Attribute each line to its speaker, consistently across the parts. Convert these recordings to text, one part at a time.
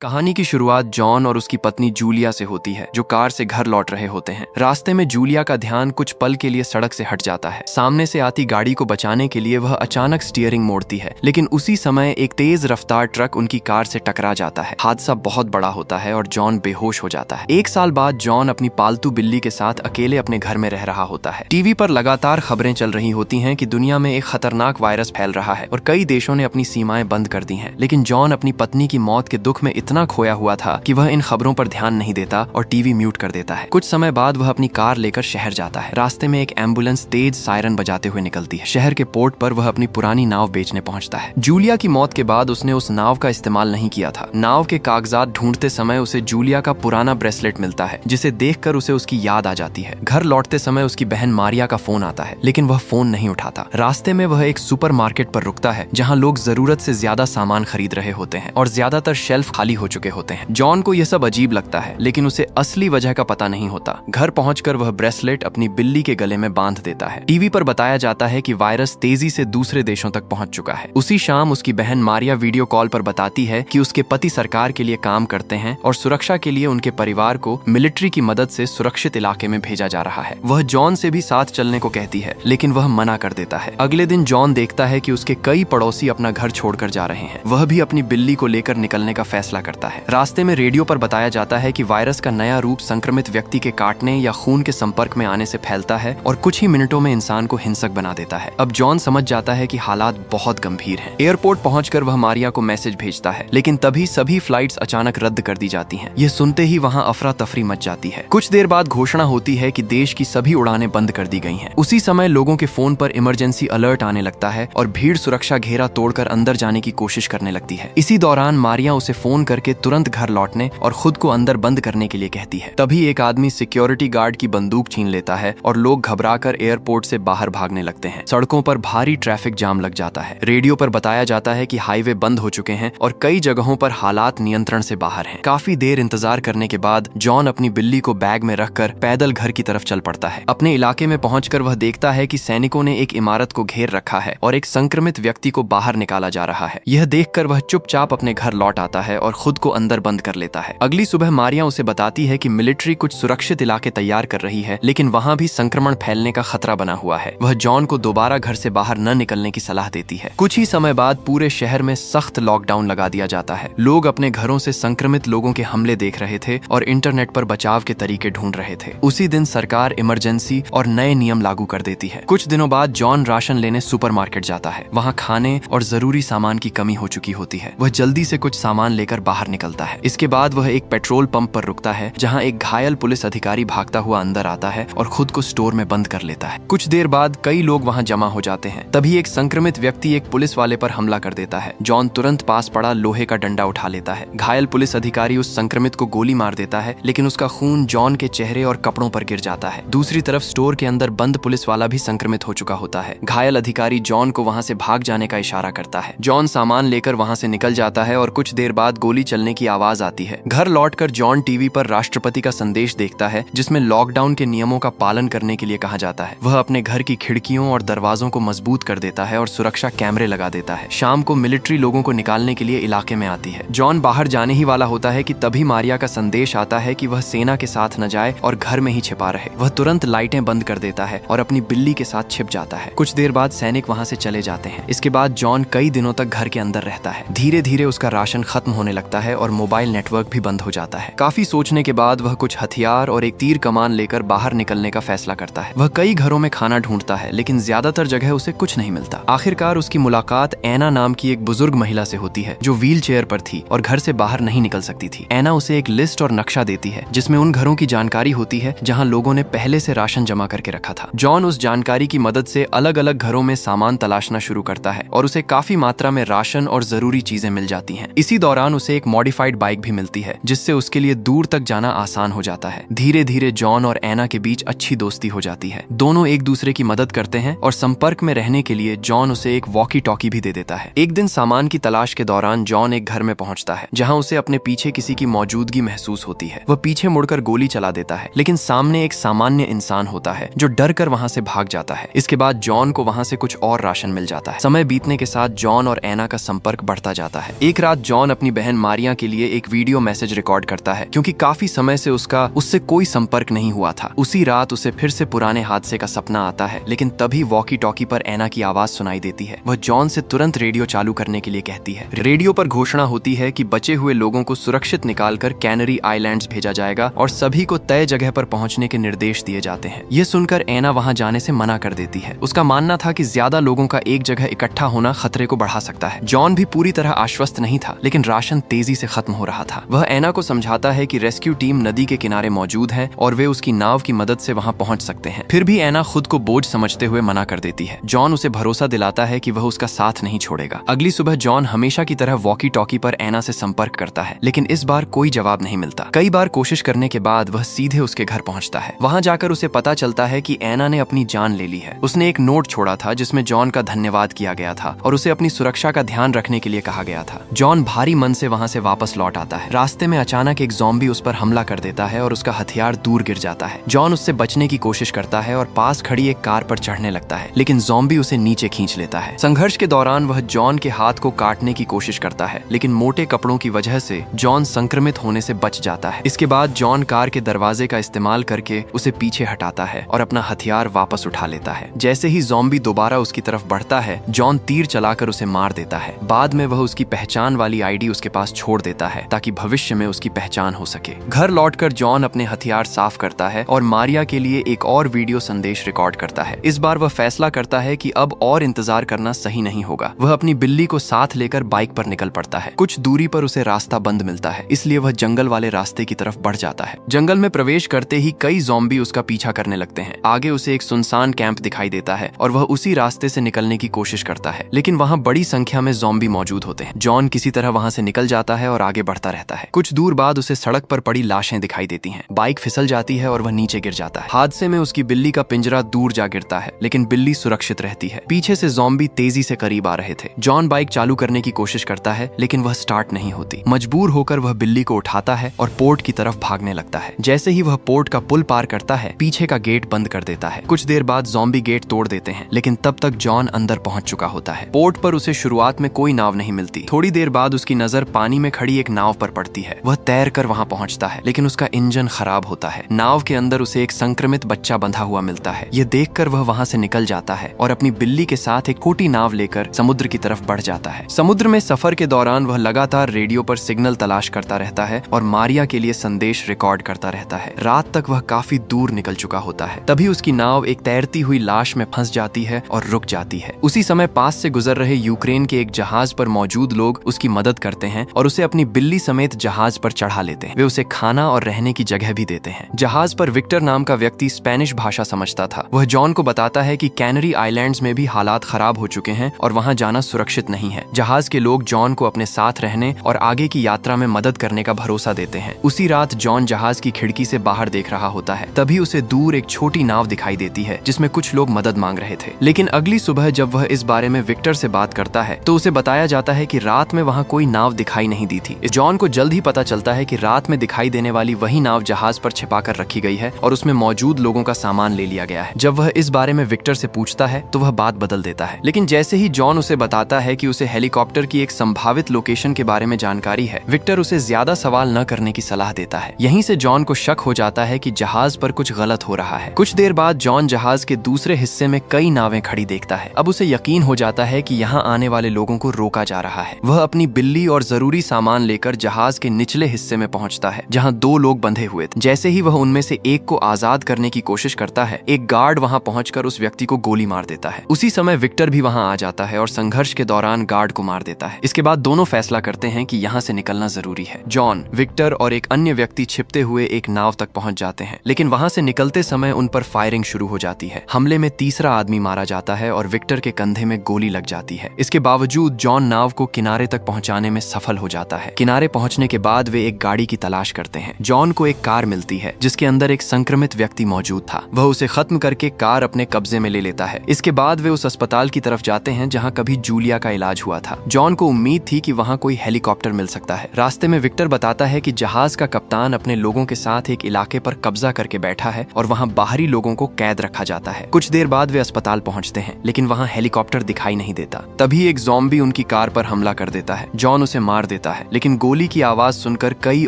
Speaker 1: कहानी की शुरुआत जॉन और उसकी पत्नी जूलिया से होती है, जो कार से घर लौट रहे होते हैं। रास्ते में जूलिया का ध्यान कुछ पल के लिए सड़क से हट जाता है। सामने से आती गाड़ी को बचाने के लिए वह अचानक स्टीयरिंग मोड़ती है, लेकिन उसी समय एक तेज रफ्तार ट्रक उनकी कार से टकरा जाता है। हादसा बहुत बड़ा होता है और जॉन बेहोश हो जाता है। एक साल बाद जॉन अपनी पालतू बिल्ली के साथ अकेले अपने घर में रह रहा होता है। टीवी पर लगातार खबरें चल रही होती हैं कि दुनिया में एक खतरनाक वायरस फैल रहा है और कई देशों ने अपनी सीमाएं बंद कर दी हैं। लेकिन जॉन अपनी पत्नी की मौत के दुख में इतना खोया हुआ था कि वह इन खबरों पर ध्यान नहीं देता और टीवी म्यूट कर देता है। कुछ समय बाद वह अपनी कार लेकर शहर जाता है। रास्ते में एक एम्बुलेंस तेज सायरन बजाते हुए निकलती है। शहर के पोर्ट पर वह अपनी पुरानी नाव बेचने पहुंचता है। जूलिया की मौत के बाद उसने उस नाव का इस्तेमाल नहीं किया था। नाव के कागजात ढूंढते समय उसे जूलिया का पुराना ब्रेसलेट मिलता है, जिसे देखकर उसे उसकी याद आ जाती है। घर लौटते समय उसकी बहन मारिया का फोन आता है, लेकिन वह फोन नहीं उठाता। रास्ते में वह एक सुपरमार्केट पर रुकता है, जहां लोग जरूरत से ज्यादा सामान खरीद रहे होते हैं और ज्यादातर शेल्फ खाली हो चुके होते हैं। जॉन को यह सब अजीब लगता है, लेकिन उसे असली वजह का पता नहीं होता। घर पहुंचकर वह ब्रेसलेट अपनी बिल्ली के गले में बांध देता है। टीवी पर बताया जाता है कि वायरस तेजी से दूसरे देशों तक पहुंच चुका है। उसी शाम उसकी बहन मारिया वीडियो कॉल पर बताती है कि उसके पति सरकार के लिए काम करते हैं और सुरक्षा के लिए उनके परिवार को मिलिट्री की मदद से सुरक्षित इलाके में भेजा जा रहा है। वह जॉन से भी साथ चलने को कहती है, लेकिन वह मना कर देता है। अगले दिन जॉन देखता है कि उसके कई पड़ोसी अपना घर छोड़कर जा रहे हैं। वह भी अपनी बिल्ली को लेकर निकलने का फैसला करता है। रास्ते में रेडियो पर बताया जाता है कि वायरस का नया रूप संक्रमित व्यक्ति के काटने या खून के संपर्क में आने से फैलता है और कुछ ही मिनटों में इंसान को हिंसक बना देता है। अब जॉन समझ जाता है कि हालात बहुत गंभीर हैं। एयरपोर्ट पहुंचकर वह मारिया को मैसेज भेजता है, लेकिन तभी सभी फ्लाइट्स अचानक रद्द कर दी जाती हैं। यह सुनते ही वहां अफरा तफरी मच जाती है। कुछ देर बाद घोषणा होती है कि देश की सभी उड़ानें बंद कर दी गई हैं। उसी समय लोगों के फोन पर इमरजेंसी अलर्ट आने लगता है और भीड़ सुरक्षा घेरा तोड़कर अंदर जाने की कोशिश करने लगती है। इसी दौरान मारिया उसे फोन करके तुरंत घर लौटने और खुद को अंदर बंद करने के लिए कहती है। तभी एक आदमी सिक्योरिटी गार्ड की बंदूक छीन लेता है और लोग घबराकर एयरपोर्ट से बाहर भागने लगते हैं। सड़कों पर भारी ट्रैफिक जाम लग जाता है। रेडियो पर बताया जाता है कि हाईवे बंद हो चुके हैं और कई जगहों पर हालात नियंत्रण से बाहर हैं। काफी देर इंतजार करने के बाद जॉन अपनी बिल्ली को बैग में रखकर पैदल घर की तरफ चल पड़ता है। अपने इलाके में पहुंचकर वह देखता है कि सैनिकों ने एक इमारत को घेर रखा है और एक संक्रमित व्यक्ति को बाहर निकाला जा रहा है। यह देखकर वह चुपचाप अपने घर लौट आता है और खुद को अंदर बंद कर लेता है। अगली सुबह मारिया उसे बताती है कि मिलिट्री कुछ सुरक्षित इलाके तैयार कर रही है, लेकिन वहां भी संक्रमण फैलने का खतरा बना हुआ है। वह जॉन को दोबारा घर से बाहर न निकलने की सलाह देती है। कुछ ही समय बाद पूरे शहर में सख्त लॉकडाउन लगा दिया जाता है। लोग अपने घरों से संक्रमित लोगों के हमले देख रहे थे और इंटरनेट पर बचाव के तरीके ढूंढ रहे थे। उसी दिन सरकार इमरजेंसी और नए नियम लागू कर देती है। कुछ दिनों बाद जॉन राशन लेने सुपरमार्केट जाता है। वहां खाने और जरूरी सामान की कमी हो चुकी होती है। वह जल्दी से कुछ सामान लेकर बाहर निकलता है। इसके बाद वह एक पेट्रोल पंप पर रुकता है, जहां एक घायल पुलिस अधिकारी भागता हुआ अंदर आता है और खुद को स्टोर में बंद कर लेता है। कुछ देर बाद कई लोग वहां जमा हो जाते हैं। तभी एक संक्रमित व्यक्ति एक पुलिस वाले पर हमला कर देता है। जॉन तुरंत पास पड़ा लोहे का डंडा उठा लेता है। घायल पुलिस अधिकारी उस संक्रमित को गोली मार देता है, लेकिन उसका खून जॉन के चेहरे और कपड़ों पर गिर जाता है। दूसरी तरफ स्टोर के अंदर बंद पुलिस वाला भी संक्रमित हो चुका होता है। घायल अधिकारी जॉन को वहां से भाग जाने का इशारा करता है। जॉन सामान लेकर वहां से निकल जाता है और कुछ देर बाद गोली चलने की आवाज आती है। घर लौटकर जॉन टीवी पर राष्ट्रपति का संदेश देखता है, जिसमें लॉकडाउन के नियमों का पालन करने के लिए कहा जाता है। वह अपने घर की खिड़कियों और दरवाजों को मजबूत कर देता है और सुरक्षा कैमरे लगा देता है। शाम को मिलिट्री लोगों को निकालने के लिए इलाके में आती है। जॉन बाहर जाने ही वाला होता है कि तभी मारिया का संदेश आता है कि वह सेना के साथ न जाए और घर में ही छिपा रहे। वह तुरंत लाइटें बंद कर देता है और अपनी बिल्ली के साथ छिप जाता है। कुछ देर बाद सैनिक वहां से चले जाते हैं। इसके बाद जॉन कई दिनों तक घर के अंदर रहता है। धीरे धीरे उसका राशन खत्म होने लगता है और मोबाइल नेटवर्क भी बंद हो जाता है। काफी सोचने के बाद वह कुछ हथियार और एक तीर कमान लेकर बाहर निकलने का फैसला करता है। वह कई घरों में खाना ढूंढता है, लेकिन ज्यादातर जगह उसे कुछ नहीं मिलता। आखिरकार उसकी मुलाकात एना नाम की एक बुजुर्ग महिला से होती है, जो व्हील चेयर पर थी और घर से बाहर नहीं निकल सकती थी। एना उसे एक लिस्ट और नक्शा देती है, जिसमें उन घरों की जानकारी होती है जहां लोगों ने पहले से राशन जमा करके रखा था। जॉन उस जानकारी की मदद से अलग अलग घरों में सामान तलाशना शुरू करता है और उसे काफी मात्रा में राशन और जरूरी चीजें मिल जाती हैं। इसी दौरान उसे एक मॉडिफाइड बाइक भी मिलती है, जिससे उसके लिए दूर तक जाना आसान हो जाता है। धीरे धीरे जॉन और एना के बीच अच्छी दोस्ती हो जाती है। दोनों एक दूसरे की मदद करते हैं और संपर्क में रहने के लिए जॉन उसे एक वॉकी टॉकी भी दे देता है। एक दिन सामान की तलाश के दौरान जॉन एक घर में पहुंचता है, जहां उसे अपने पीछे किसी की मौजूदगी महसूस होती है। वह पीछे मुड़कर गोली चला देता है, लेकिन सामने एक सामान्य इंसान होता है जो डर कर वहां से भाग जाता है। इसके बाद जॉन को वहां से कुछ और राशन मिल जाता है। समय बीतने के साथ जॉन और एना का संपर्क बढ़ता जाता है। एक रात जॉन अपनी बहन मारिया के लिए एक वीडियो मैसेज रिकॉर्ड करता है, क्योंकि काफी समय से उससे कोई संपर्क नहीं हुआ था। उसी रात उसे फिर से पुराने हादसे का सपना आता है, लेकिन तभी वॉकी टॉकी पर एना की आवाज सुनाई देती है। वह जॉन से तुरंत रेडियो चालू करने के लिए कहती है। रेडियो पर घोषणा होती है कि बचे हुए लोगों को सुरक्षित निकालकर कैनरी आइलैंड्स भेजा जाएगा और सभी को तय जगह पर पहुंचने के निर्देश दिए जाते हैं। यह सुनकर एना वहां जाने से मना कर देती है। उसका मानना था कि ज्यादा लोगों का एक जगह इकट्ठा होना खतरे को बढ़ा सकता है। जॉन भी पूरी तरह आश्वस्त नहीं था, लेकिन राशन तेजी से खत्म हो रहा था। वह एना को समझाता है कि रेस्क्यू टीम नदी के किनारे मौजूद है और वे उसकी नाव की मदद से वहां पहुंच सकते हैं। फिर भी एना खुद को बोझ समझते हुए मना कर देती है। जॉन उसे भरोसा दिलाता है कि वह उसका साथ नहीं छोड़ेगा। अगली सुबह जॉन हमेशा की तरह वॉकी टॉकी पर एना से संपर्क करता है, लेकिन इस बार कोई जवाब नहीं मिलता। कई बार कोशिश करने के बाद वह सीधे उसके घर पहुंचता है। वहां जाकर उसे पता चलता है कि एना ने अपनी जान ले ली है। उसने एक नोट छोड़ा था जिसमें जॉन का धन्यवाद किया गया था और उसे अपनी सुरक्षा का ध्यान रखने के लिए कहा गया था। जॉन भारी मन से वहां से वापस लौट आता है। रास्ते में अचानक एक ज़ॉम्बी उस पर हमला कर देता है और उसका हथियार दूर गिर जाता है। जॉन उससे बचने की कोशिश करता है और पास खड़ी एक कार पर चढ़ने लगता है, लेकिन ज़ॉम्बी उसे नीचे खींच लेता है। संघर्ष के दौरान वह जॉन के हाथ को काटने की कोशिश करता है, लेकिन मोटे कपड़ों की वजह से जॉन संक्रमित होने से बच जाता है। इसके बाद जॉन कार के दरवाजे का इस्तेमाल करके उसे पीछे हटाता है और अपना हथियार वापस उठा लेता है। जैसे ही ज़ॉम्बी दोबारा उसकी तरफ बढ़ता है, जॉन तीर चलाकर उसे मार देता है। बाद में वह उसकी पहचान वाली आईडी उसके पास छोड़ देता है ताकि भविष्य में उसकी पहचान हो सके। घर लौटकर जॉन अपने हथियार साफ करता है और मारिया के लिए एक और वीडियो संदेश रिकॉर्ड करता है। इस बार वह फैसला करता है कि अब और इंतजार करना सही नहीं होगा। वह अपनी बिल्ली को साथ लेकर बाइक पर निकल पड़ता है। कुछ दूरी पर उसे रास्ता बंद मिलता है, इसलिए वह जंगल वाले रास्ते की तरफ बढ़ जाता है। जंगल में प्रवेश करते ही कई ज़ॉम्बी उसका पीछा करने लगते हैं। आगे उसे एक सुनसान कैंप दिखाई देता है और वह उसी रास्ते से निकलने की कोशिश करता है, लेकिन वहां बड़ी संख्या में ज़ॉम्बी मौजूद होते हैं। जॉन किसी तरह वहां से निकल जाता है और आगे बढ़ता रहता है। कुछ दूर बाद उसे सड़क पर पड़ी लाशें दिखाई देती हैं। बाइक फिसल जाती है और वह नीचे गिर जाता है। हादसे में उसकी बिल्ली का पिंजरा दूर जा गिरता है, लेकिन बिल्ली सुरक्षित रहती है। पीछे से ज़ॉम्बी तेजी से करीब आ रहे थे। जॉन बाइक चालू करने की कोशिश करता है, लेकिन वह स्टार्ट नहीं होती। मजबूर होकर वह बिल्ली को उठाता है और पोर्ट की तरफ भागने लगता है। जैसे ही वह पोर्ट का पुल पार करता है, पीछे का गेट बंद कर देता है। कुछ देर बाद ज़ॉम्बी गेट तोड़ देते हैं, लेकिन तब तक जॉन अंदर पहुंच चुका होता है। पोर्ट पर उसे शुरुआत में कोई नाव नहीं मिलती। थोड़ी देर बाद उसकी नजर पानी में खड़ी एक नाव पर पड़ती है। वह तैर कर वहां पहुंचता है, लेकिन उसका इंजन खराब होता है। नाव के अंदर उसे एक संक्रमित बच्चा बंधा हुआ मिलता है। यह देखकर वह वहां से निकल जाता है और अपनी बिल्ली के साथ एक छोटी नाव लेकर समुद्र की तरफ बढ़ जाता है। समुद्र में सफर के दौरान वह लगातार रेडियो पर सिग्नल तलाश करता रहता है और मारिया के लिए संदेश रिकॉर्ड करता रहता है। रात तक वह काफी दूर निकल चुका होता है। तभी उसकी नाव एक तैरती हुई लाश में फंस जाती है और रुक जाती है। उसी समय पास से गुजर रहे यूक्रेन के एक जहाज पर मौजूद लोग उसकी मदद करते हैं और उसे अपनी बिल्ली समेत जहाज पर चढ़ा लेते हैं। वे उसे खाना और रहने की जगह भी देते हैं। जहाज पर विक्टर नाम का व्यक्ति स्पेनिश भाषा समझता था। वह जॉन को बताता है कि कैनरी आइलैंड्स में भी हालात खराब हो चुके हैं और वहां जाना सुरक्षित नहीं है। जहाज के लोग जॉन को अपने साथ रहने और आगे की यात्रा में मदद करने का भरोसा देते हैं। उसी रात जॉन जहाज की खिड़की से बाहर देख रहा होता है। तभी उसे दूर एक छोटी नाव दिखाई देती है जिसमें कुछ लोग मदद मांग रहे थे। लेकिन अगली सुबह जब वह इस बारे में विक्टर से बात करता है तो उसे बताया जाता है कि रात में वहां कोई नाव दिखाई नहीं दी थी। जॉन को जल्द ही पता चलता है कि रात में दिखाई देने वाली वही नाव जहाज पर छिपाकर रखी गई है और उसमें मौजूद लोगों का सामान ले लिया गया है। जब वह इस बारे में विक्टर से पूछता है तो वह बात बदल देता है। लेकिन जैसे ही जॉन उसे बताता है कि उसे हेलीकॉप्टर की एक संभावित लोकेशन के बारे में जानकारी है, विक्टर उसे ज्यादा सवाल न करने की सलाह देता है। यहीं से जॉन को शक हो जाता है कि जहाज पर कुछ गलत हो रहा है। कुछ देर बाद जॉन जहाज के दूसरे हिस्से में कई नावें खड़ी देखता है। अब उसे यकीन हो जाता है कि यहाँ आने वाले लोगों को रोका जा रहा है। वह अपनी बिल्ली और जरूरी सामान लेकर जहाज के निचले हिस्से में पहुंचता है जहाँ दो लोग बंधे हुए थे। जैसे ही वह उनमें से एक को आजाद करने की कोशिश करता है, एक गार्ड वहां पहुंचकर उस व्यक्ति को गोली मार देता है। उसी समय विक्टर भी वहां आ जाता है और संघर्ष के दौरान गार्ड को मार देता है। इसके बाद दोनों फैसला करते हैं कि यहाँ से निकलना जरूरी है। जॉन, विक्टर और एक अन्य व्यक्ति छिपते हुए एक नाव तक पहुंच जाते हैं, लेकिन वहां से निकलते समय उन पर फायरिंग शुरू हो जाती है। हमले में तीसरा आदमी मारा जाता है और विक्टर के कंधे में गोली लग जाती है। इसके बावजूद जॉन नाव को किनारे तक पहुंचाने में सफल हो जाता है। किनारे पहुंचने के बाद वे एक गाड़ी की तलाश करते हैं। जॉन को एक कार मिलती है जिसके अंदर एक संक्रमित व्यक्ति मौजूद था। वह उसे खत्म करके कार अपने कब्जे में ले लेता है। इसके बाद वे उस अस्पताल की तरफ जाते हैं जहां कभी जूलिया का इलाज हुआ था। जॉन को उम्मीद थी कि वहां कोई हेलीकॉप्टर मिल सकता है। रास्ते में विक्टर बताता है कि जहाज का कप्तान अपने लोगों के साथ एक इलाके पर कब्जा करके बैठा है और वहां बाहरी लोगों को कैद रखा जाता है। कुछ देर बाद वे अस्पताल पहुंचते हैं, लेकिन वहां हेलीकॉप्टर दिखाई नहीं देता। तभी एक ज़ॉम्बी उनकी कार पर हमला कर देता है। जॉन उसे मार देता है, लेकिन गोली की आवाज सुनकर कई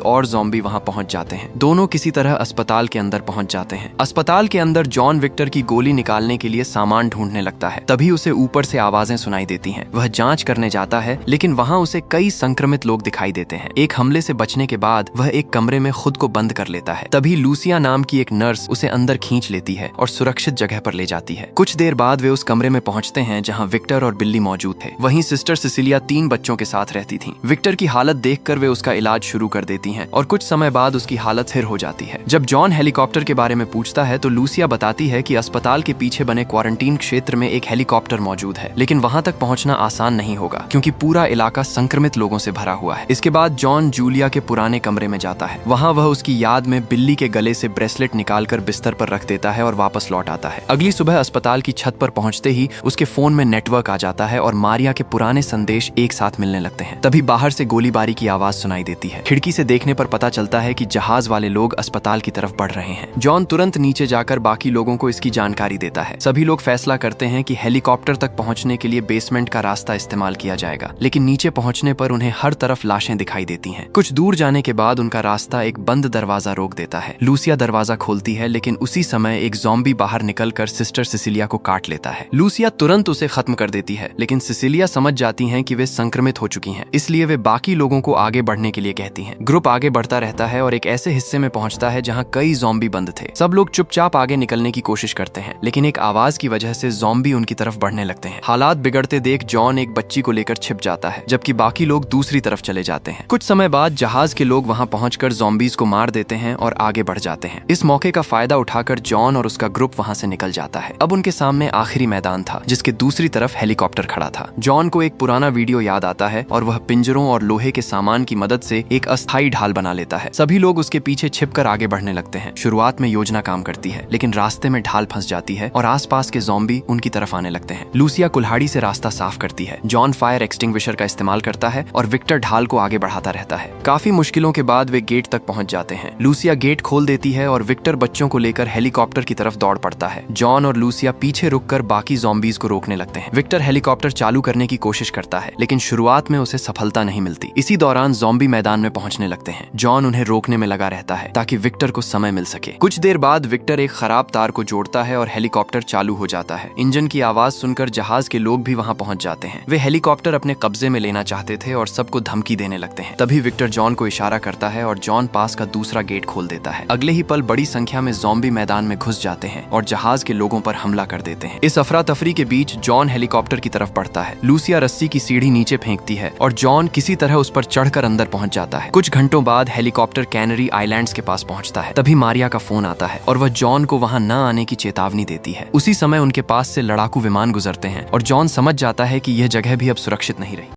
Speaker 1: और ज़ॉम्बी वहां पहुंच जाते हैं। दोनों किसी तरह अस्पताल के अंदर पहुंच जाते हैं। अस्पताल के अंदर जॉन विक्टर की गोली निकालने के लिए सामान ढूंढने लगता है। तभी उसे ऊपर से आवाजें सुनाई देती हैं। वह जांच करने जाता है, लेकिन वहां उसे कई संक्रमित लोग दिखाई देते हैं। एक हमले से बचने के बाद वह एक कमरे में खुद को बंद कर लेता है। तभी लूसिया नाम की एक नर्स उसे अंदर खींच लेती है और सुरक्षित जगह पर ले जाती है। कुछ देर बाद वे उस कमरे में पहुंचते हैं जहां विक्टर और बिल्ली मौजूद थे। वहीं सिस्टर सिसिलिया 3 बच्चों के साथ रहती थीं। विक्टर की हालत देखकर वे उसका इलाज शुरू कर देती हैं और कुछ समय बाद उसकी हालत स्थिर हो जाती है। जब जॉन हेलीकॉप्टर के बारे में पूछता है तो लूसिया बताती है कि अस्पताल के पीछे बने क्वारंटीन क्षेत्र में एक हेलीकॉप्टर मौजूद है, लेकिन वहां तक पहुंचना आसान नहीं होगा क्योंकि पूरा इलाका संक्रमित लोगों से भरा हुआ है। इसके बाद जॉन जूलिया के पुराने कमरे में जाता है। वहां वह उसकी याद में बिल्ली के गले से ब्रेसलेट निकालकर बिस्तर पर रख देता है और वापस लौट आता है। अगली सुबह अस्पताल की छत पर पहुंचते ही उसके फोन में नेटवर्क आ जाता है और मारिया के पुराने संदेश एक साथ मिलने लगते हैं। तभी बाहर से गोलीबारी की आवाज सुनाई देती है। खिड़की से देखने पर पता चलता है कि जहाज वाले लोग अस्पताल की तरफ बढ़ रहे हैं। जॉन तुरंत नीचे जाकर बाकी लोगों को इसकी जानकारी देता है। सभी लोग फैसला करते हैं कि हेलीकॉप्टर तक पहुंचने के लिए बेसमेंट का रास्ता इस्तेमाल किया जाएगा, लेकिन नीचे पहुंचने पर उन्हें हर तरफ लाशें दिखाई देती हैं। कुछ दूर जाने के बाद उनका रास्ता एक बंद दरवाजा रोक देता है। लूसिया दरवाजा खोलती है, लेकिन उसी समय एक ज़ॉम्बी बाहर निकलकर सिस्टर सिसिलिया को काट लेता है। लूसिया तुरंत उसे खत्म कर देती है, लेकिन सिसिलिया समझ जाती हैं कि वे संक्रमित हो चुकी हैं, इसलिए वे बाकी लोगों को आगे बढ़ने के लिए कहती हैं। ग्रुप आगे बढ़ता रहता है और एक ऐसे हिस्से में पहुंचता है जहां कई ज़ॉम्बी बंद थे। सब लोग चुपचाप आगे निकलने की कोशिश करते हैं, लेकिन एक आवाज की वजह से ज़ॉम्बी उनकी तरफ बढ़ने लगते हैं। हालात बिगड़ते देख जॉन एक बच्ची को लेकर छिप जाता है, जबकि बाकी लोग दूसरी तरफ चले जाते हैं। कुछ समय बाद जहाज के लोग वहां पहुंचकर ज़ॉम्बीज को मार देते हैं और आगे बढ़ जाते हैं। इस मौके का फायदा उठाकर जॉन और उसका ग्रुप वहां से निकल जाता है। अब उनके सामने आखिरी मैदान था, जिसके दूसरी तरफ हेलीकॉप्टर खड़ा था। जॉन को एक पुराना वीडियो याद आता है और वह पिंजरों और लोहे के सामान की मदद से एक अस्थायी ढाल बना लेता है। सभी लोग उसके पीछे छिपकर आगे बढ़ने लगते हैं। शुरुआत में योजना काम करती है, लेकिन रास्ते में ढाल फंस जाती है और आसपास के ज़ॉम्बी उनकी तरफ आने लगते हैं। लूसिया कुल्हाड़ी से रास्ता साफ करती है। जॉन फायर एक्सटिंग्विशर का इस्तेमाल करता है और विक्टर ढाल को आगे बढ़ाता रहता है। काफी मुश्किलों के बाद वे गेट तक पहुंच जाते हैं। लूसिया गेट खोल देती है और विक्टर बच्चों को लेकर हेलीकॉप्टर की तरफ दौड़ पड़ता है। जॉन और लूसिया पीछे रुककर बाकी ज़ॉम्बीज को रोकने लगते हैं। विक्टर हेलीकॉप्टर चालू करने की कोशिश करता है, लेकिन शुरुआत में उसे सफलता नहीं मिलती। इसी दौरान ज़ॉम्बी मैदान में पहुंचने लगते हैं। जॉन उन्हें रोकने में लगा रहता है ताकि विक्टर को समय मिल सके। कुछ देर बाद विक्टर एक खराब तार को जोड़ता है और हेलीकॉप्टर चालू हो जाता है। इंजन की आवाज सुनकर जहाज के लोग भी वहां पहुंच जाते हैं। वे हेलीकॉप्टर अपने कब्जे में लेना चाहते थे और सबको धमकी देने लगते हैं। तभी विक्टर जॉन को इशारा करता है और जॉन पास का दूसरा गेट खोल देता है। अगले ही पल बड़ी संख्या में ज़ॉम्बी मैदान में घुस जाते हैं और जहाज के लोगों पर हमला कर देते हैं। इस अफरा तफरी के बीच जॉन हेलीकॉप्टर की तरफ बढ़ता है। लूसिया रस्सी की सीढ़ी नीचे फेंकती है और जॉन किसी तरह उस पर चढ़कर अंदर पहुंच जाता है। कुछ घंटों बाद हेलीकॉप्टर कैनरी आइलैंड्स के पास पहुंचता है। तभी मारिया का फोन आता है और वह जॉन को वहां न आने की चेतावनी देती है। उसी समय उनके पास से लड़ाकू विमान गुजरते हैं और जॉन समझ जाता है कि यह जगह भी अब सुरक्षित नहीं रही।